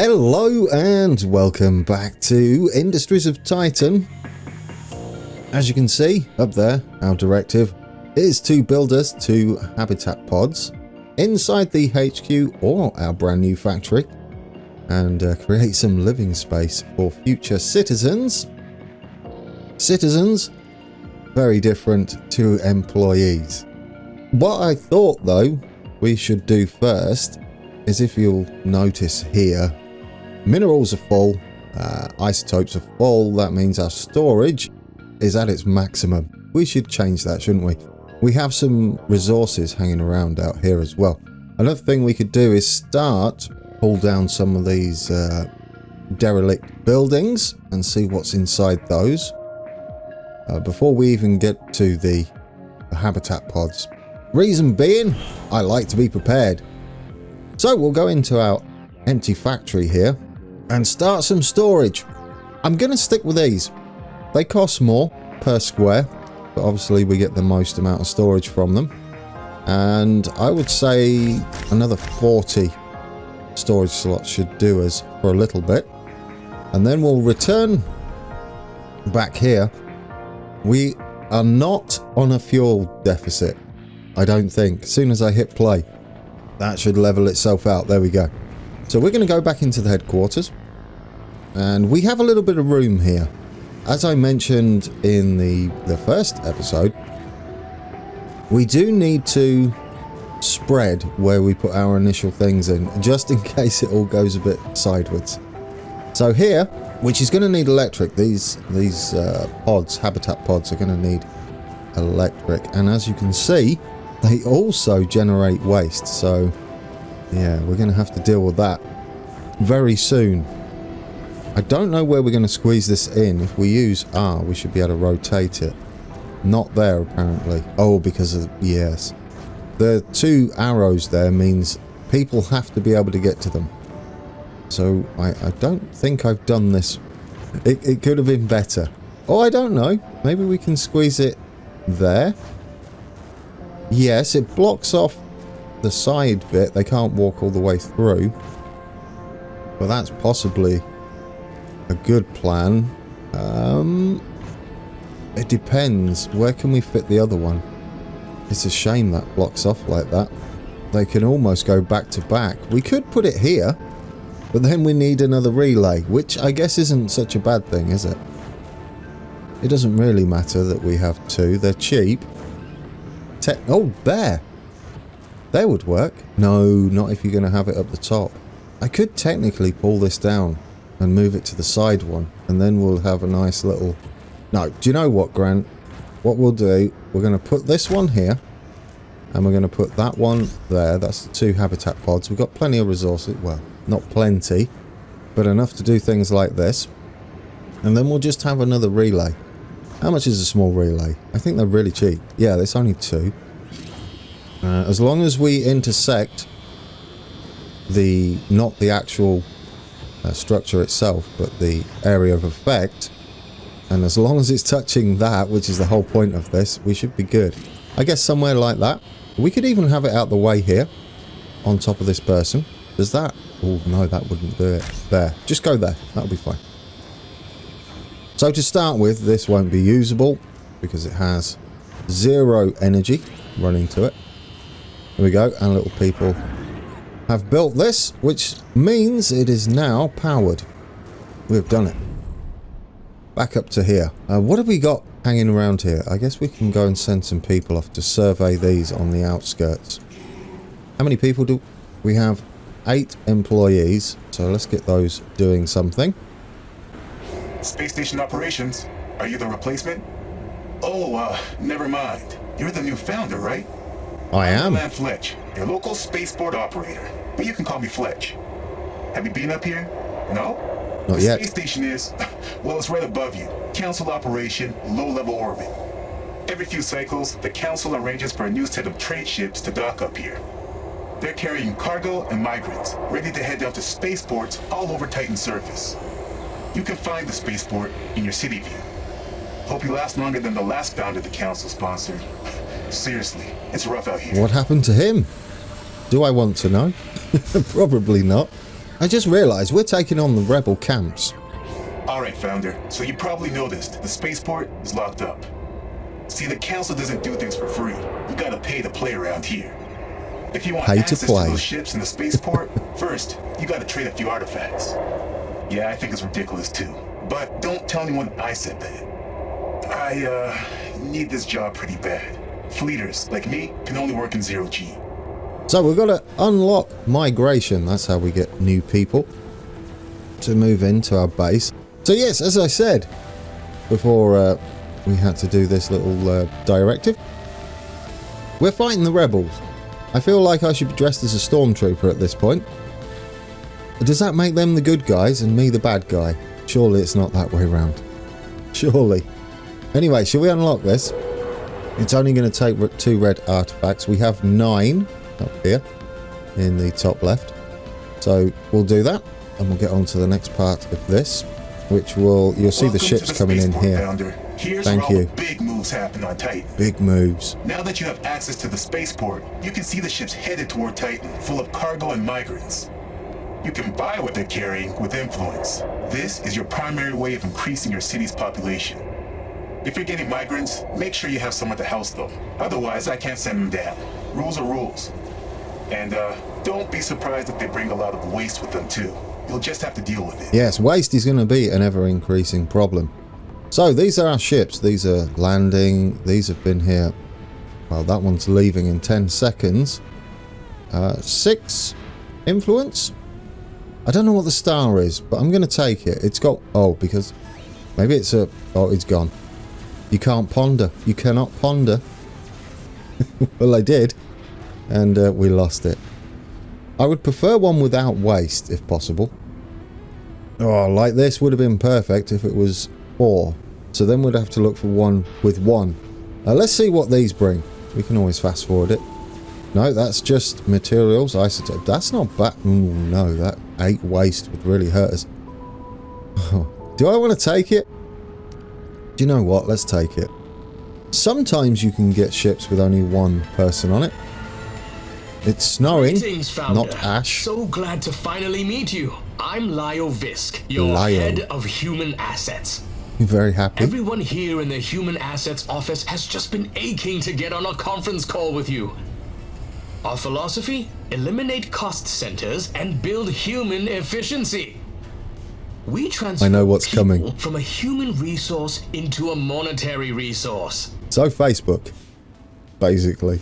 Hello and welcome back to Industries of Titan. As you can see up there, our directive is to build us 2 habitat pods inside the HQ or our brand new factory and create some living space for future citizens. Citizens, very different to employees. What I thought though we should do first is, if you'll notice here, minerals are full, isotopes are full. That means our storage is at its maximum. We should change that, shouldn't we? We have some resources hanging around out here as well. Another thing we could do is pull down some of these derelict buildings and see what's inside those before we even get to the habitat pods. Reason being, I like to be prepared. So we'll go into our empty factory here and start some storage. I'm going to stick with these. They cost more per square, but obviously we get the most amount of storage from them. And I would say another 40 storage slots should do us for a little bit. And then we'll return back here. We are not on a fuel deficit, I don't think. As soon as I hit play, that should level itself out. There we go. So we're going to go back into the headquarters. And we have a little bit of room here. As I mentioned in the first episode, we do need to spread where we put our initial things in, just in case it all goes a bit sideways. So here, which is going to need electric, these pods, habitat pods, are going to need electric. And as you can see, they also generate waste, so yeah, we're going to have to deal with that very soon. I don't know where we're going to squeeze this in. If we use R, we should be able to rotate it. Not there, apparently. Oh, because of... yes. The 2 arrows there means people have to be able to get to them. So I don't think I've done this. It could have been better. Oh, I don't know. Maybe we can squeeze it there. Yes, it blocks off the side bit. They can't walk all the way through. But that's possibly a good plan. It depends. Where can we fit the other one? It's a shame that blocks off like that. They can almost go back to back. We could put it here, but then we need another relay, which I guess isn't such a bad thing, is it? It doesn't really matter that we have 2. They're cheap. Oh, there. There would work. No, not if you're going to have it up the top. I could technically pull this down and move it to the side one, and then we'll have a nice little... No, do you know what, Grant? What we'll do, we're going to put this one here, and we're going to put that one there. That's the 2 habitat pods. We've got plenty of resources. Well, not plenty, but enough to do things like this. And then we'll just have another relay. How much is a small relay? I think they're really cheap. Yeah, there's only 2. As long as we intersect not the actual structure itself, but the area of effect, and as long as it's touching that, which is the whole point of this, we should be good. I guess somewhere like that. We could even have it out the way here, on top of this person. Does that? Oh no, that wouldn't do it. There, just go there. That'll be fine. So to start with, this won't be usable because it has 0 energy running to it. There we go, and little people have built this, which means it is now powered. We've done it. Back up to here. What have we got hanging around here? I guess we can go and send some people off to survey these on the outskirts. How many people do we have? 8 employees, so let's get those doing something. Space station operations. Are you the replacement? Oh, never mind. You're the new founder, right? I am. I'm Fletch, your local spaceport operator. But you can call me Fletch. Have you been up here? No? Not yet. The space station is, well, it's right above you. Council operation, low-level orbit. Every few cycles, the Council arranges for a new set of trade ships to dock up here. They're carrying cargo and migrants, ready to head down to spaceports all over Titan's surface. You can find the spaceport in your city view. Hope you last longer than the last founder the Council sponsored. Seriously, it's rough out here. What happened to him? Do I want to know? Probably not. I just realised we're taking on the rebel camps. Alright, Founder. So you probably noticed the spaceport is locked up. See, the Council doesn't do things for free. You gotta pay to play around here. If you want Pay to access to play. those ships in the spaceport, first, you gotta trade a few artifacts. Yeah, I think it's ridiculous too. But don't tell anyone I said that. I need this job pretty bad. Fleeters, like me, can only work in 0G. So we've got to unlock migration. That's how we get new people to move into our base. So yes, as I said before we had to do this little directive, we're fighting the rebels. I feel like I should be dressed as a stormtrooper at this point. Does that make them the good guys and me the bad guy? Surely it's not that way around. Surely. Anyway, shall we unlock this? It's only going to take 2 red artifacts. We have 9 up here in the top left. So we'll do that and we'll get on to the next part of this, which will, you'll see the ships coming in here. Founder. Here's Thank where you. all the big moves happen on Titan. Big moves. Now that you have access to the spaceport, you can see the ships headed toward Titan, full of cargo and migrants. You can buy what they're carrying with influence. This is your primary way of increasing your city's population. If you're getting migrants, make sure you have somewhere to house them. Otherwise, I can't send them down. Rules are rules. And don't be surprised if they bring a lot of waste with them too. You'll just have to deal with it. Yes, waste is going to be an ever-increasing problem. So these are our ships. These are landing. These have been here. Well, that one's leaving in 10 seconds. 6 influence. I don't know what the star is, but I'm going to take it. It's got... Oh, because... Maybe it's a... Oh, it's gone. You can't ponder. You cannot ponder. Well, I did. And we lost it. I would prefer one without waste, if possible. Oh, like this would have been perfect if it was 4. So then we'd have to look for one with 1. Let's see what these bring. We can always fast forward it. No, that's just materials, isotope. That's not bad. Ooh, no, that 8 waste would really hurt us. Do I want to take it? Do you know what? Let's take it. Sometimes you can get ships with only 1 person on it. It's snowing, Greetings, Founder. not ash. So glad to finally meet you. I'm Lio Visk, your Lio. head of human assets. Very happy. Everyone here in the human assets office has just been aching to get on a conference call with you. Our philosophy? Eliminate cost centers and build human efficiency. We transform I know what's people coming. from a human resource into a monetary resource. So Facebook, basically.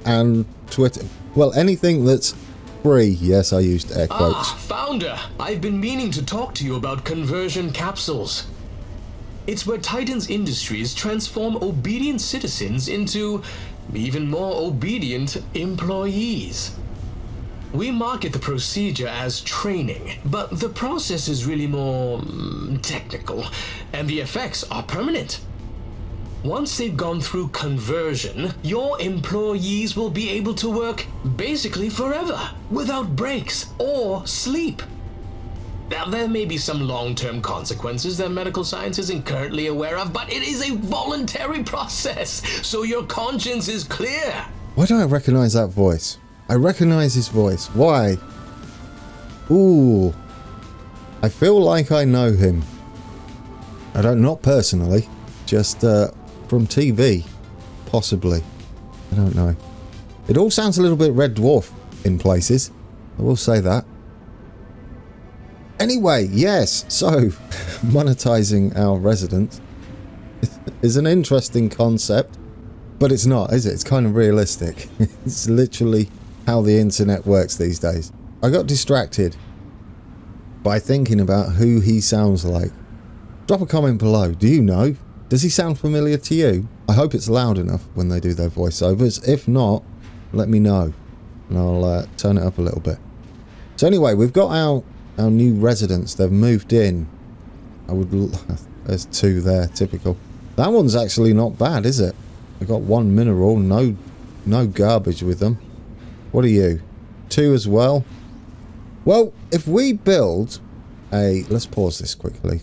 And Twitter. Well, anything that's free. Yes, I used air quotes. Founder, I've been meaning to talk to you about conversion capsules. It's where Titan's Industries transform obedient citizens into even more obedient employees. We market the procedure as training, but the process is really more technical, and the effects are permanent. Once they've gone through conversion, your employees will be able to work basically forever, without breaks or sleep. Now, there may be some long-term consequences that medical science isn't currently aware of, but it is a voluntary process, so your conscience is clear. Why do I recognize that voice? I recognize his voice. Why? Ooh. I feel like I know him. I don't, not personally, just from TV, possibly. I don't know. It all sounds a little bit Red Dwarf in places. I will say that. Anyway, yes, so monetizing our residents is an interesting concept, but it's not, is it? It's kind of realistic. It's literally how the internet works these days. I got distracted by thinking about who he sounds like. Drop a comment below. Do you know? Does he sound familiar to you? I hope it's loud enough when they do their voiceovers. If not, let me know and I'll turn it up a little bit. So anyway, we've got our new residents. They've moved in. There's 2 there, typical. That one's actually not bad, is it? We've got 1 mineral, no garbage with them. What are you? 2 as well? Well, if we build a... Let's pause this quickly.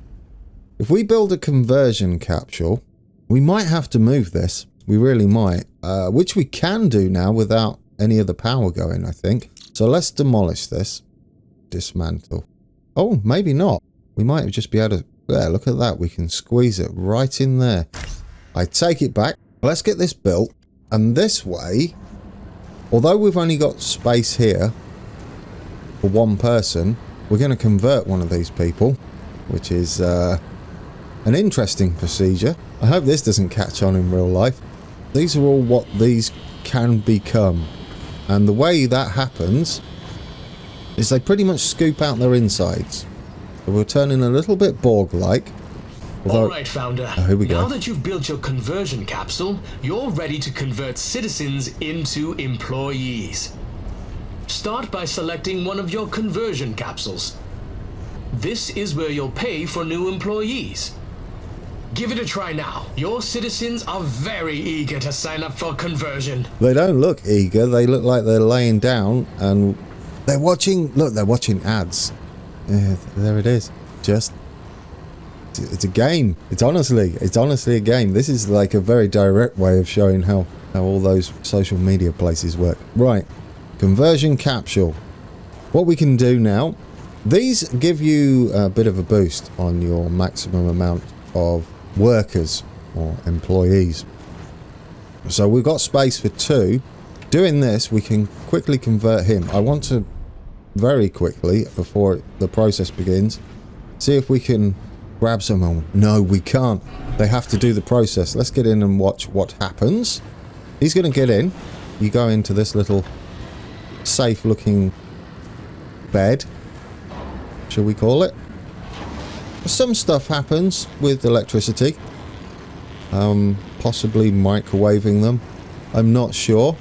If we build a conversion capsule, we might have to move this. We really might. Which we can do now without any of the power going, I think. So let's demolish this. dismantle. Oh, maybe not. We might just be able to... There, look at that. We can squeeze it right in there. I take it back. Let's get this built. And this way, although we've only got space here for one person, we're going to convert one of these people, which is an interesting procedure. I hope this doesn't catch on in real life. These are all what these can become. And the way that happens is they pretty much scoop out their insides. So we're turning a little bit Borg-like. Alright, Founder. Here we go. Now that you've built your conversion capsule, you're ready to convert citizens into employees. Start by selecting one of your conversion capsules. This is where you'll pay for new employees. Give it a try now. Your citizens are very eager to sign up for conversion. They don't look eager. They look like they're laying down and they're watching... Look, they're watching ads. Yeah, there it is. It's a game. It's honestly a game. This is like a very direct way of showing how all those social media places work. Right. Conversion capsule. What we can do now, these give you a bit of a boost on your maximum amount of workers or employees. So we've got space for 2. Doing this, we can quickly convert him. I want to very quickly, before the process begins, see if we can grab someone. No, we can't. They have to do the process. Let's get in and watch what happens. He's going to get in. You go into this little safe looking bed, shall we call it. Some stuff happens with electricity, possibly microwaving them, I'm not sure.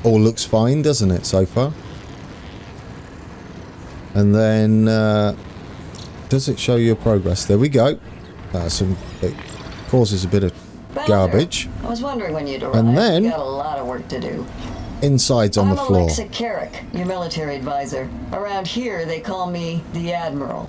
All looks fine, doesn't it, so far? And then does it show your progress? There we go. It causes a bit of garbage. I was wondering when you'd arrive. And then you got a lot of work to do. Insides on the floor. I'm Alexa Carrick, your military advisor. Around here, they call me the Admiral.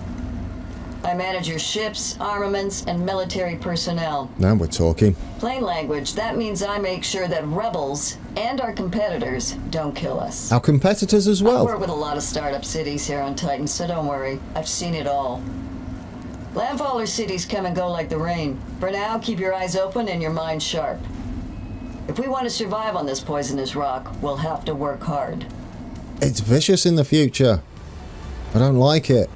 I manage your ships, armaments, and military personnel. Now we're talking. Plain language, that means I make sure that rebels and our competitors don't kill us. Our competitors as well. I work with a lot of startup cities here on Titan, so don't worry. I've seen it all. Landfaller cities come and go like the rain. For now, keep your eyes open and your mind sharp. If we want to survive on this poisonous rock, we'll have to work hard. It's vicious in the future. I don't like it.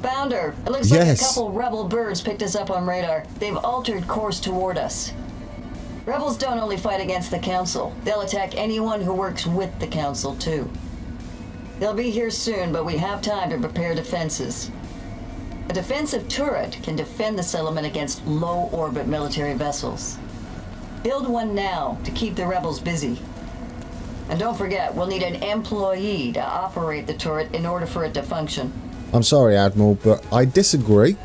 Founder, it looks like a couple rebel birds picked us up on radar. They've altered course toward us. Rebels don't only fight against the Council. They'll attack anyone who works with the Council, too. They'll be here soon, but we have time to prepare defenses. A defensive turret can defend the settlement against low-orbit military vessels. Build one now to keep the rebels busy. And don't forget, we'll need an employee to operate the turret in order for it to function. I'm sorry, Admiral, but I disagree.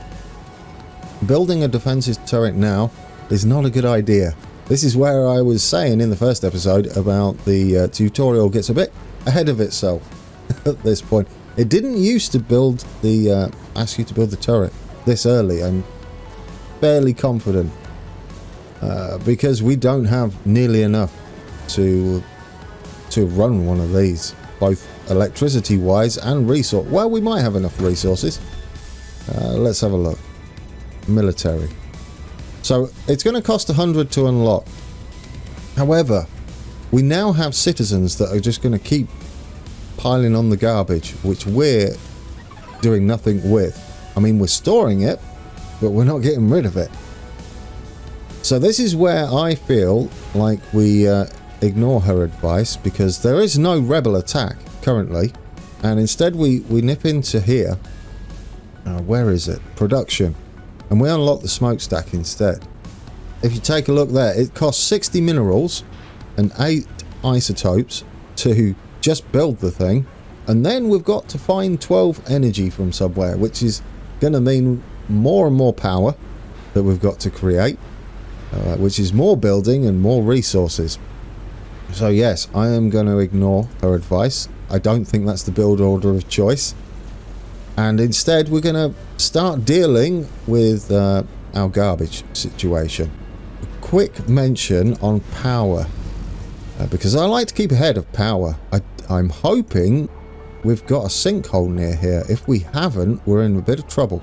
Building a defensive turret now is not a good idea. This is where I was saying in the first episode about the tutorial gets a bit ahead of itself at this point. It didn't used to build the ask you to build the turret this early. I'm fairly confident because we don't have nearly enough to run one of these, both electricity wise and resource. Well, we might have enough resources. Let's have a look. Military. So it's going to cost 100 to unlock. However, we now have citizens that are just going to keep piling on the garbage, which we're doing nothing with. I mean, we're storing it, but we're not getting rid of it. So this is where I feel like we ignore her advice, because there is no rebel attack currently, and instead we nip into here. Where is it? Production. And we unlock the smokestack instead. If you take a look there, it costs 60 minerals and 8 isotopes to just build the thing, and then we've got to find 12 energy from somewhere, which is going to mean more and more power that we've got to create, which is more building and more resources. So yes, I am going to ignore her advice. I don't think that's the build order of choice, and instead we're going to start dealing with our garbage situation. A quick mention on power, because I like to keep ahead of power. I'm hoping we've got a sinkhole near here. If we haven't, we're in a bit of trouble.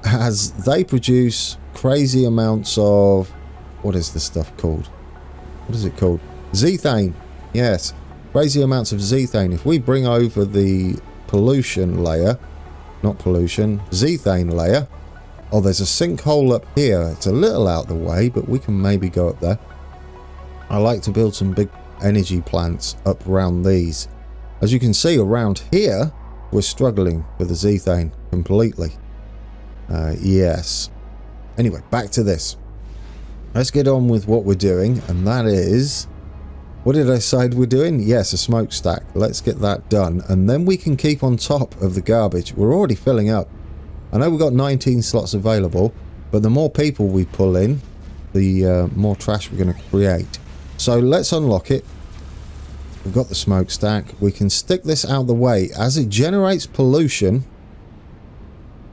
As they produce crazy amounts of... What is this stuff called? What is it called? Zethane. Yes. Crazy amounts of zethane. If we bring over the pollution layer... Not pollution. Zethane layer. Oh, there's a sinkhole up here. It's a little out the way, but we can maybe go up there. I like to build some big energy plants up around these. As you can see around here, we're struggling with the zethane completely. Yes. Anyway, back to this. Let's get on with what we're doing, and that is... What did I say we're doing? Yes, a smokestack. Let's get that done, and then we can keep on top of the garbage. We're already filling up. I know we've got 19 slots available, but the more people we pull in, the more trash we're going to create. So let's unlock it. We've got the smokestack. We can stick this out the way. As it generates pollution,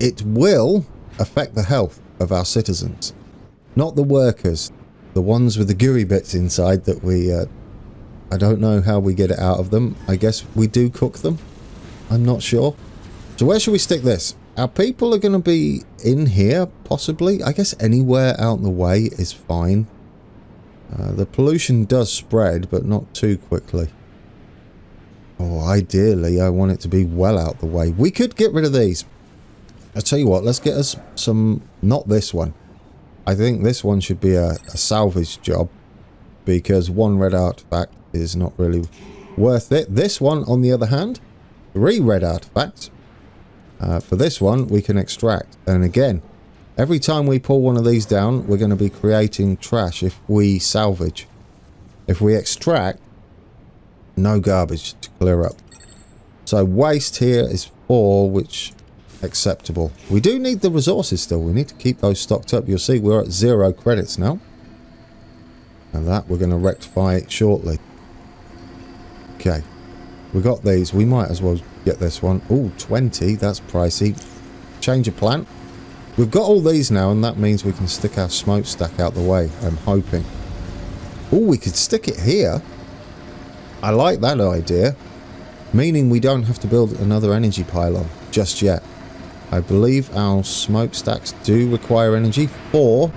it will affect the health of our citizens. Not the workers. The ones with the gooey bits inside that we... I don't know how we get it out of them. I guess we do cook them. I'm not sure. So where should we stick this? Our people are going to be in here, possibly. I guess anywhere out in the way is fine. The pollution does spread, but not too quickly. Oh, ideally, I want it to be well out the way. We could get rid of these. I'll tell you what, let's get us some... Not this one. I think this one should be a salvage job, because one red artifact is not really worth it. This one, on the other hand, 3 red artifacts. For this one, we can extract. And again, every time we pull one of these down, we're going to be creating trash if we salvage. If we extract, no garbage to clear up. So waste here is 4, which acceptable. We do need the resources still. We need to keep those stocked up. You'll see we're at 0 credits now. And that we're going to rectify shortly. Okay. We got these. We might as well get this one. Oh, 20. That's pricey. Change of plant. We've got all these now, and that means we can stick our smokestack out the way. I'm hoping. Oh, we could stick it here. I like that idea. Meaning we don't have to build another energy pylon just yet. I believe our smokestacks do require energy. 4,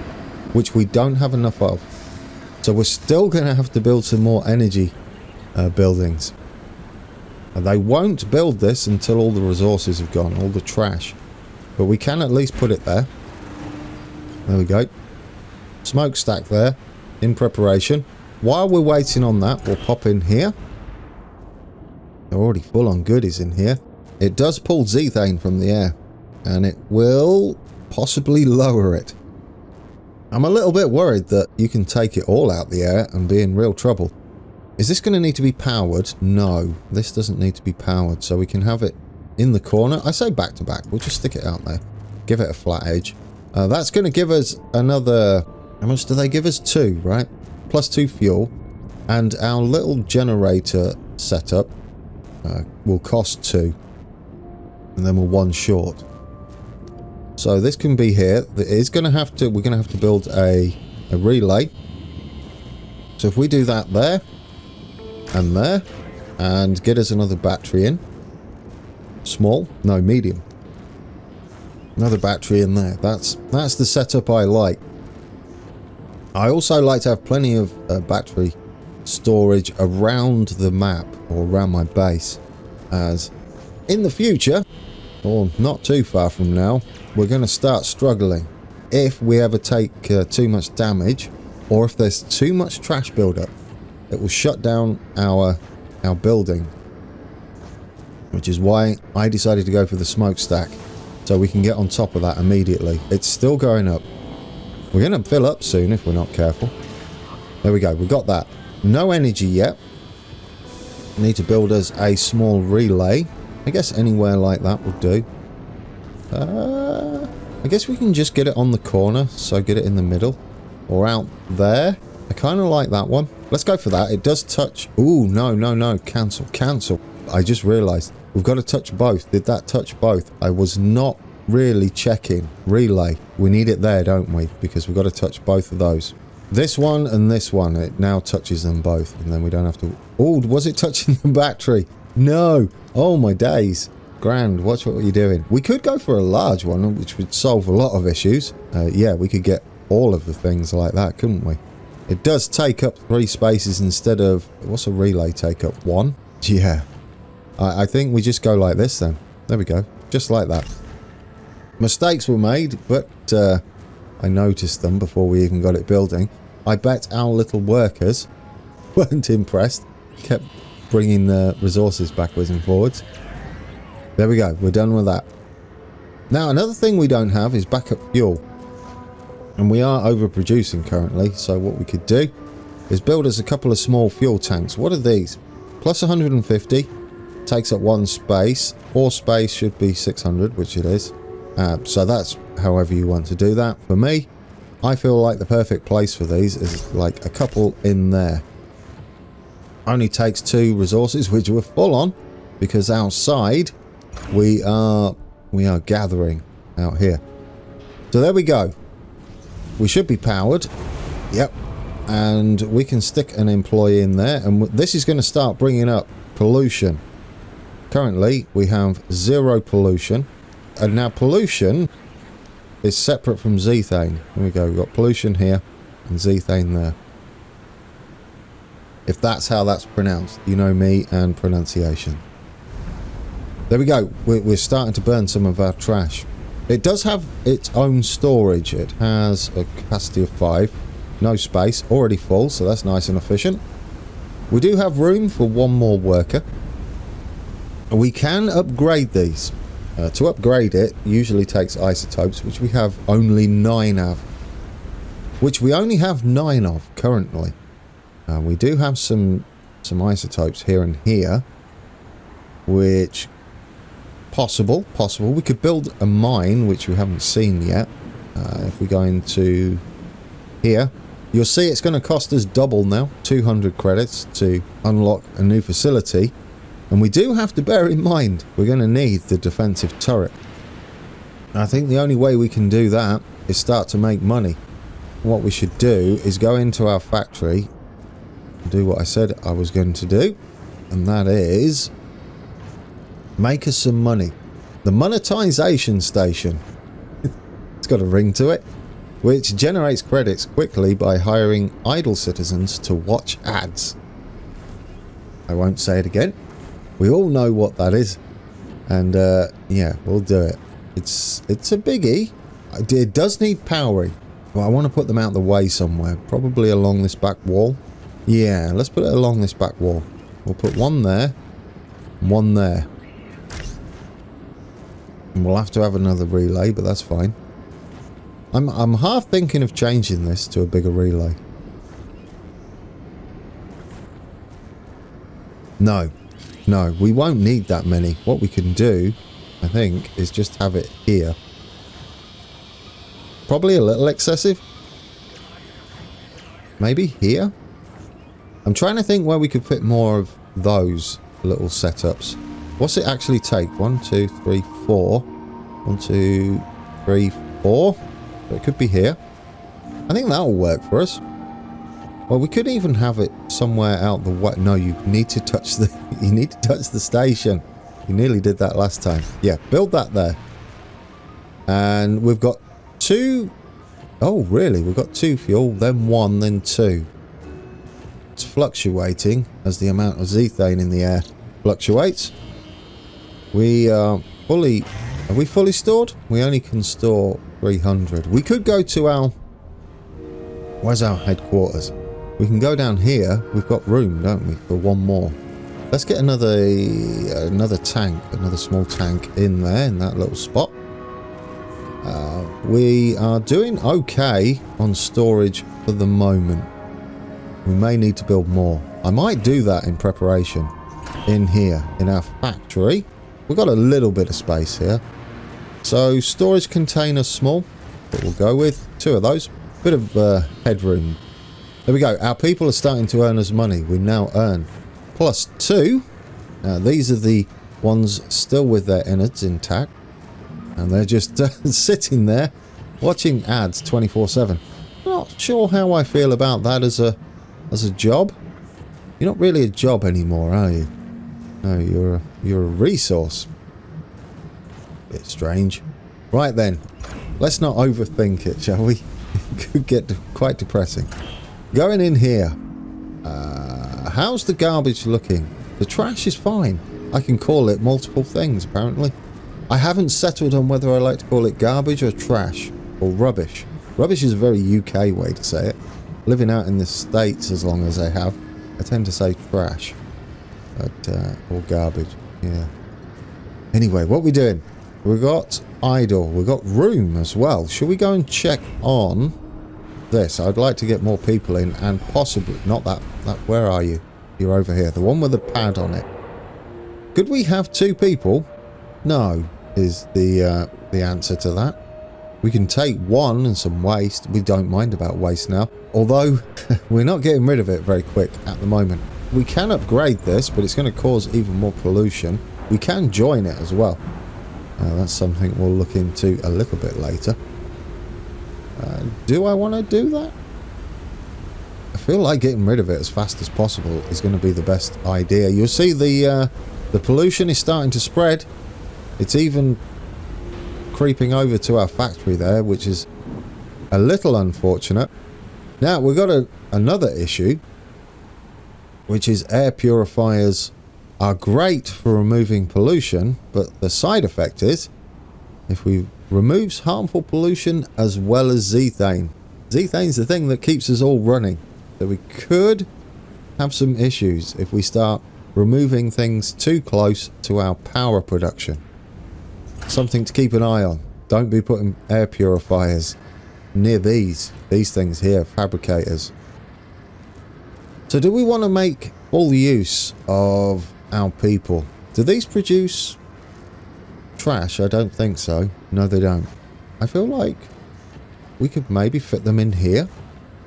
which we don't have enough of. So we're still going to have to build some more energy buildings. And they won't build this until all the resources have gone, all the trash. But we can at least put it there. There we go. Smokestack there, in preparation. While we're waiting on that, we'll pop in here. They're already full on goodies in here. It does pull zethane from the air, and it will possibly lower it. I'm a little bit worried that you can take it all out the air and be in real trouble. Is this going to need to be powered? No, this doesn't need to be powered, so we can have it in the corner. I say back to back. We'll just stick it out there. Give it a flat edge. That's going to give us another... How much do they give us? 2, right? Plus 2 fuel. And our little generator setup will cost 2. And then we're 1 short. So this can be here. It is going to have to... We're going to have to build a relay. So if we do that there... and there, and get us another battery in. Small? No, medium. Another battery in there. That's the setup I like. I also like to have plenty of battery storage around the map, or around my base, as in the future, or not too far from now, we're going to start struggling if we ever take too much damage, or if there's too much trash buildup. It will shut down our building, which is why I decided to go for the smokestack, so we can get on top of that immediately. It's still going up. We're going to fill up soon if we're not careful. There we go. We got that. No energy yet. Need to build us a small relay. I guess anywhere like that would do. I guess we can just get it on the corner, so get it in the middle, or out there. I kind of like that one. Let's go for that. It does touch... Ooh, no. Cancel. I just realised. We've got to touch both. Did that touch both? I was not really checking. Relay. We need it there, don't we? Because we've got to touch both of those. This one and this one. It now touches them both. And then we don't have to... Ooh, was it touching the battery? No. Oh, my days. Grand, watch what you're doing. We could go for a large one, which would solve a lot of issues. Yeah, we could get all of the things like that, couldn't we? It does take up 3 spaces instead of... What's a relay take up? 1? Yeah. I think we just go like this then. There we go. Just like that. Mistakes were made, but I noticed them before we even got it building. I bet our little workers weren't impressed. Kept bringing the resources backwards and forwards. There we go. We're done with that. Now, another thing we don't have is backup fuel. And we are overproducing currently, so what we could do is build us a couple of small fuel tanks. What are these? Plus 150, takes up 1 space. 4 space should be 600, which it is. So that's however you want to do that. For me, I feel like the perfect place for these is like a couple in there. Only takes 2 resources, which we're full on, because outside we are gathering out here. So there we go. We should be powered. Yep. And we can stick an employee in there. And this is going to start bringing up pollution. Currently, we have 0 pollution. And now pollution is separate from zethane. There we go. We've got pollution here and zethane there. If that's how that's pronounced. You know me and pronunciation. There we go. We're starting to burn some of our trash. It does have its own storage. It has a capacity of 5. No space. Already full, so that's nice and efficient. We do have room for 1 more worker. We can upgrade these. To upgrade it usually takes isotopes, which we have only 9 of. Which we only have 9 of currently. We do have some isotopes here and here. Which... Possible. We could build a mine, which we haven't seen yet. If we go into here, you'll see it's going to cost us double now. 200 credits to unlock a new facility. And we do have to bear in mind, we're going to need the defensive turret. And I think the only way we can do that is start to make money. What we should do is go into our factory and do what I said I was going to do. And that is... make us some money. The monetization station. It's got a ring to it. Which generates credits quickly by hiring idle citizens to watch ads. I won't say it again. We all know what that is. And yeah, we'll do it. It's a biggie. It does need powering. Well, I want to put them out the way somewhere. Probably along this back wall. Yeah, let's put it along this back wall. We'll put 1 there. And 1 there. And we'll have to have another relay, but that's fine. I'm half thinking of changing this to a bigger relay. No, we won't need that many. What we can do, I think, is just have it here. Probably a little excessive. Maybe here? I'm trying to think where we could fit more of those little setups. What's it actually take? 1, 2, 3, 4. 1, 2, 3, 4. It could be here. I think that'll work for us. Well, we could even have it somewhere out the way. No, you need to touch the... you need to touch the station. You nearly did that last time. Yeah, build that there. And we've got 2... Oh, really? We've got 2 fuel, then 1, then 2. It's fluctuating as the amount of zethane in the air fluctuates. We are fully... Are we fully stored? We only can store 300. We could go to our... Where's our headquarters? We can go down here. We've got room, don't we, for 1 more. Let's get another tank, another small tank in there, in that little spot. We are doing okay on storage for the moment. We may need to build more. I might do that in preparation. In here, in our factory. We've got a little bit of space here. So, storage container small. That we'll go with. 2 of those. Bit of headroom. There we go. Our people are starting to earn us money. We now earn +2. Now, these are the ones still with their innards intact. And they're just sitting there watching ads 24/7. Not sure how I feel about that as a job. You're not really a job anymore, are you? No, you're a resource. Bit strange. Right then, let's not overthink it, shall we? It could get quite depressing. Going in here. How's the garbage looking? The trash is fine. I can call it multiple things, apparently. I haven't settled on whether I like to call it garbage or trash or rubbish. Rubbish is a very UK way to say it. Living out in the States as long as I have, I tend to say trash. But, or garbage, yeah. Anyway, what we doing? We've got idle. We've got room as well. Should we go and check on this? I'd like to get more people in and possibly... Not that... Where are you? You're over here. The one with the pad on it. Could we have 2 people? No, is the answer to that. We can take 1 and some waste. We don't mind about waste now. Although, we're not getting rid of it very quick at the moment. We can upgrade this, but it's going to cause even more pollution. We can join it as well. That's something we'll look into a little bit later. Do I want to do that? I feel like getting rid of it as fast as possible is going to be the best idea. You'll see the pollution is starting to spread. It's even creeping over to our factory there, which is a little unfortunate. Now, we've got another issue, which is air purifiers are great for removing pollution, but the side effect is if we removes harmful pollution as well as zethane. Zethane's the thing that keeps us all running. So we could have some issues if we start removing things too close to our power production. Something to keep an eye on. Don't be putting air purifiers near these things here, fabricators. So do we want to make full use of our people? Do these produce trash? I don't think so. No, they don't. I feel like we could maybe fit them in here.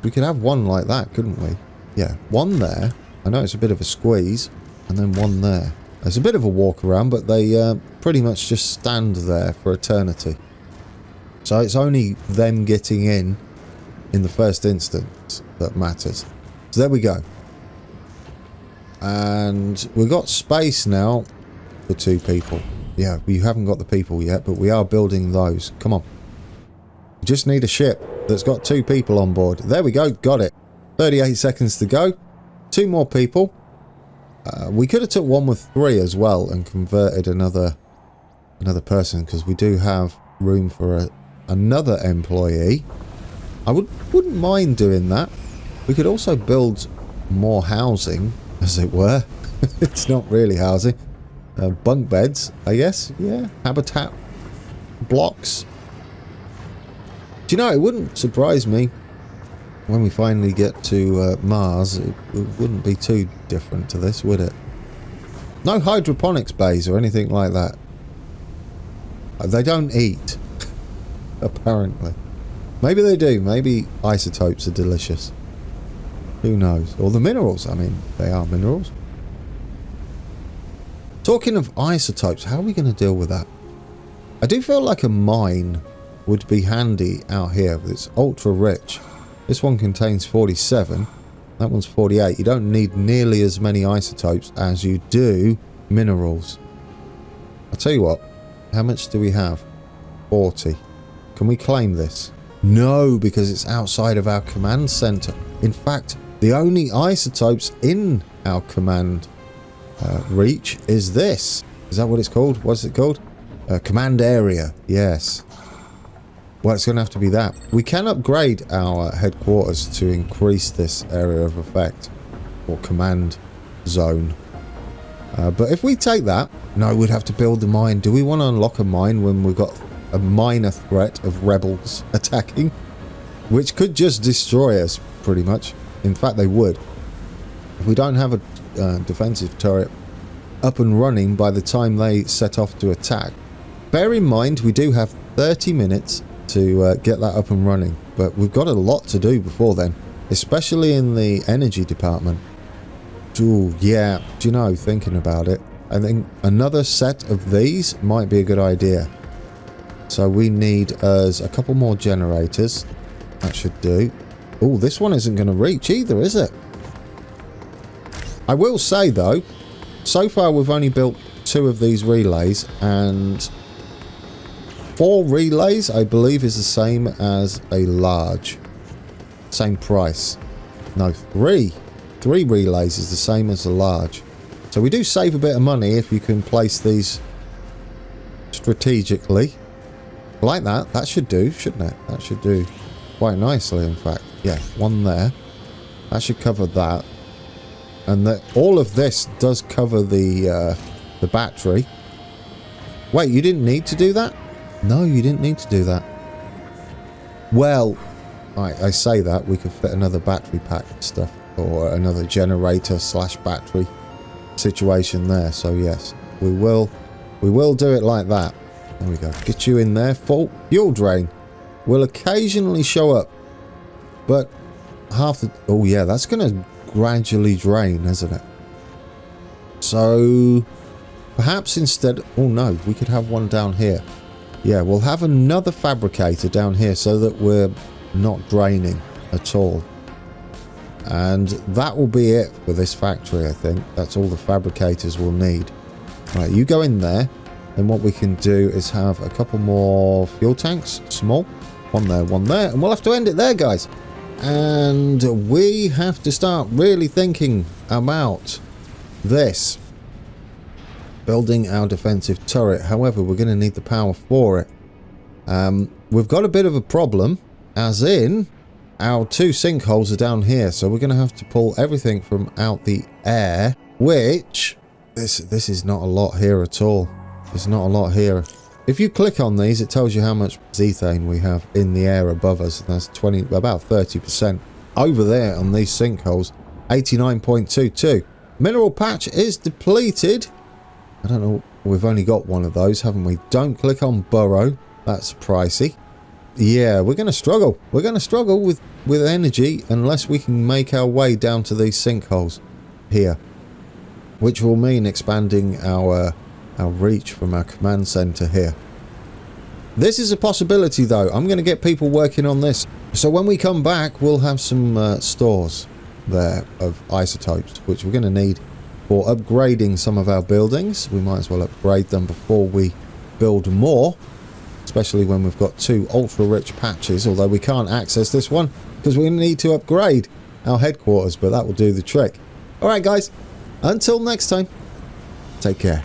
We could have one like that, couldn't we? Yeah, one there. I know it's a bit of a squeeze. And then one there. There's a bit of a walk around, but they pretty much just stand there for eternity. So it's only them getting in the first instance that matters. So there we go. And we've got space now for 2 people. Yeah, we haven't got the people yet, but we are building those. Come on. We just need a ship that's got 2 people on board. There we go. Got it. 38 seconds to go. 2 more people. We could have took one with 3 as well and converted another person, because we do have room for another employee. I wouldn't mind doing that. We could also build more housing, as it were. It's not really housing. Bunk beds, I guess. Yeah, habitat blocks. Do you know, it wouldn't surprise me when we finally get to Mars. It wouldn't be too different to this, would it? No hydroponics bays or anything like that. They don't eat, apparently. Maybe they do. Maybe isotopes are delicious. Who knows? Or the minerals. I mean, they are minerals. Talking of isotopes, how are we going to deal with that? I do feel like a mine would be handy out here. It's ultra rich. This one contains 47. That one's 48. You don't need nearly as many isotopes as you do minerals. I'll tell you what. How much do we have? 40. Can we claim this? No, because it's outside of our command center. In fact, the only isotopes in our command reach is this. Is that what it's called? What's it called? Command area. Yes. Well, it's going to have to be that. We can upgrade our headquarters to increase this area of effect, or command zone. But if we take that, no, we'd have to build the mine. Do we want to unlock a mine when we've got a minor threat of rebels attacking? Which could just destroy us, pretty much. In fact, they would. If we don't have a defensive turret up and running by the time they set off to attack. Bear in mind, we do have 30 minutes to get that up and running, but we've got a lot to do before then, especially in the energy department. Ooh, yeah, do you know, thinking about it, I think another set of these might be a good idea. So we need us a couple more generators. That should do. Oh, this one isn't going to reach either, is it? I will say though, so far we've only built 2 of these relays, and 4 relays I believe is the same as a large. Same price. No, 3 relays is the same as a large. So we do save a bit of money if you can place these strategically. Like that. That should do, shouldn't it? That should do quite nicely, in fact. Yeah, 1 there. That should cover that. And all of this does cover the battery. Wait, you didn't need to do that? No, you didn't need to do that. Well, I say that. We could fit another battery pack stuff. Or another generator / battery situation there. So yes, we will do it like that. There we go. Get you in there. Full fuel drain will occasionally show up, but half the... Oh yeah, that's going to gradually drain, isn't it? So perhaps instead... Oh no, we could have one down here. Yeah, we'll have another fabricator down here so that we're not draining at all. And that will be it for this factory, I think. That's all the fabricators will need. Right, you go in there. Then what we can do is have a couple more fuel tanks. Small. 1 there, 1 there. And we'll have to end it there, guys. And we have to start really thinking about this. Building our defensive turret. However, we're going to need the power for it. We've got a bit of a problem. As in... Our 2 sinkholes are down here, so we're going to have to pull everything from out the air, which this is not a lot here at all. There's not a lot here. If you click on these, it tells you how much ethane we have in the air above us. And that's about 30%. Over there on these sinkholes, 89.22. Mineral patch is depleted. I don't know. We've only got 1 of those, haven't we? Don't click on burrow. That's pricey. Yeah, we're going to struggle. We're going to struggle with energy unless we can make our way down to these sinkholes here, which will mean expanding our reach from our command center here. This is a possibility, though. I'm going to get people working on this. So when we come back, we'll have some stores there of isotopes, which we're going to need for upgrading some of our buildings. We might as well upgrade them before we build more. Especially when we've got 2 ultra-rich patches, although we can't access this one because we need to upgrade our headquarters, but that will do the trick. Alright guys, until next time, take care.